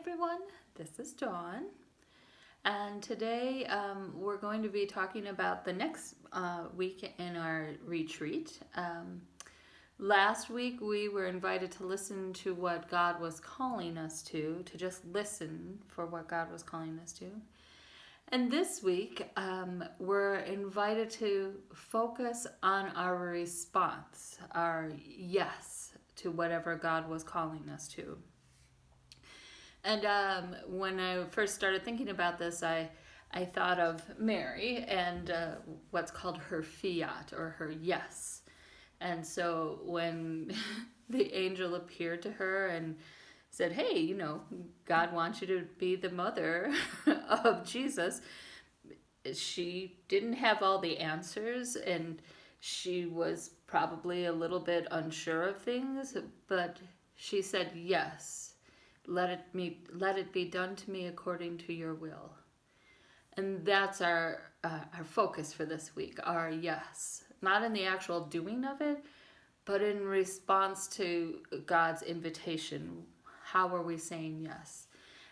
everyone, this is Dawn, and today we're going to be talking about the next week in our retreat. Last week we were invited to listen to what God was calling us to just listen for what God was calling us to. And this week we're invited to focus on our response, our yes to whatever God was calling us to. And when I first started thinking about this, I thought of Mary and what's called her fiat or her yes. And so when the angel appeared to her and said, hey, God wants you to be the mother of Jesus, she didn't have all the answers and she was probably a little bit unsure of things, but she said yes. Let it be done to me according to your will. And that's our focus for this week, our yes. Not in the actual doing of it, but in response to God's invitation. How are we saying yes?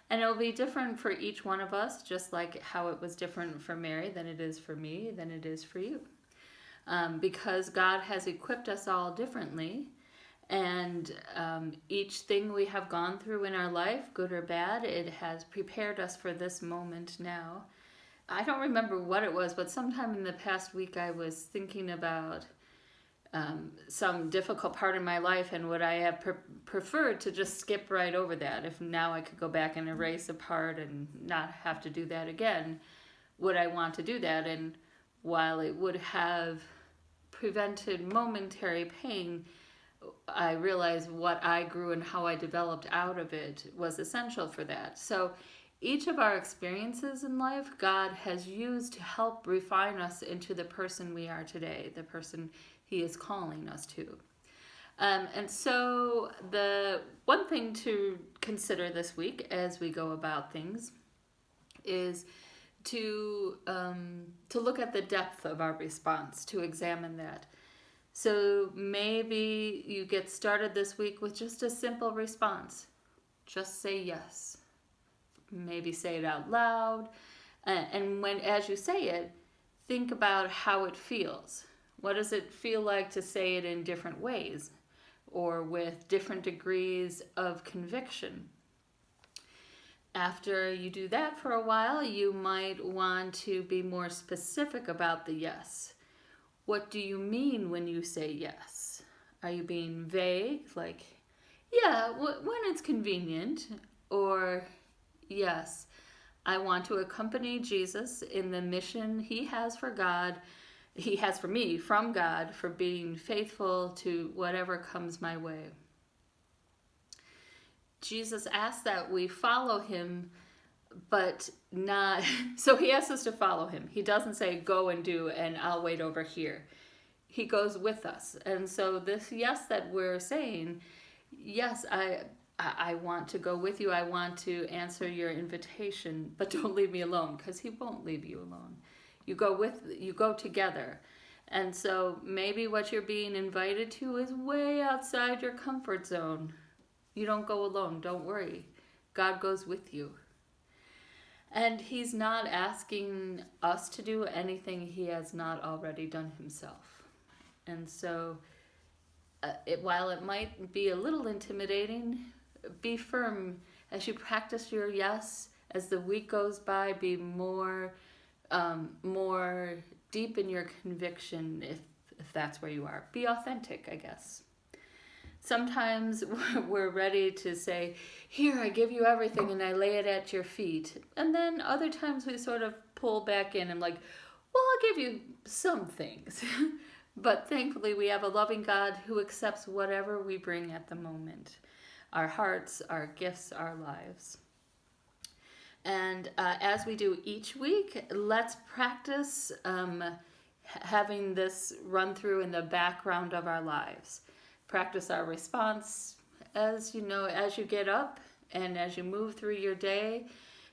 And it'll be different for each one of us, just like how it was different for Mary than it is for me, than it is for you. Because God has equipped us all differently. And each thing we have gone through in our life, good or bad, it has prepared us for this moment now. I don't remember what it was, but sometime in the past week I was thinking about some difficult part in my life and would I have preferred to just skip right over that. If now I could go back and erase a part and not have to do that again, would I want to do that? And while it would have prevented momentary pain, I realized what I grew and how I developed out of it was essential for that. So each of our experiences in life, God has used to help refine us into the person we are today, the person He is calling us to. And so the one thing to consider this week as we go about things is to look at the depth of our response, to examine that. So maybe you get started this week with just a simple response. Just say yes. Maybe say it out loud. And as you say it, think about how it feels. What does it feel like to say it in different ways or with different degrees of conviction? After you do that for a while, you might want to be more specific about the yes. What do you mean when you say yes? Are you being vague? Like, yeah, when it's convenient. Or, yes, I want to accompany Jesus in the mission He has for God, He has for me, from God, for being faithful to whatever comes my way. Jesus asks that we follow Him, but not, so He asks us to follow Him. He doesn't say, go and do, and I'll wait over here. He goes with us. And so this yes that we're saying, yes, I want to go with you. I want to answer your invitation, but don't leave me alone, because He won't leave you alone. You go together. And so maybe what you're being invited to is way outside your comfort zone. You don't go alone. Don't worry. God goes with you. And He's not asking us to do anything He has not already done Himself. And so while it might be a little intimidating, be firm as you practice your yes. As the week goes by, be more deep in your conviction if that's where you are. Be authentic, I guess. Sometimes we're ready to say, here, I give you everything and I lay it at your feet. And then other times we sort of pull back in and like, well, I'll give you some things. But thankfully we have a loving God who accepts whatever we bring at the moment. Our hearts, our gifts, our lives. And as we do each week, let's practice having this run through in the background of our lives. Practice our response as you get up and as you move through your day.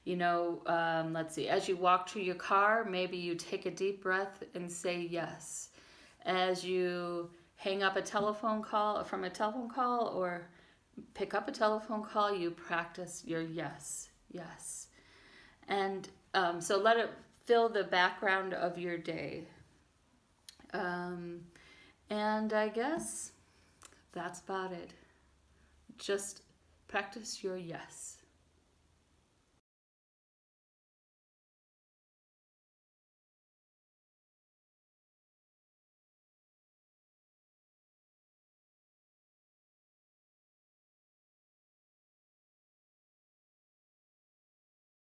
Let's see, as you walk to your car, maybe you take a deep breath and say yes. As you hang up a telephone call or pick up a telephone call, you practice your yes, yes. And so let it fill the background of your day. And I guess that's about it. Just practice your yes.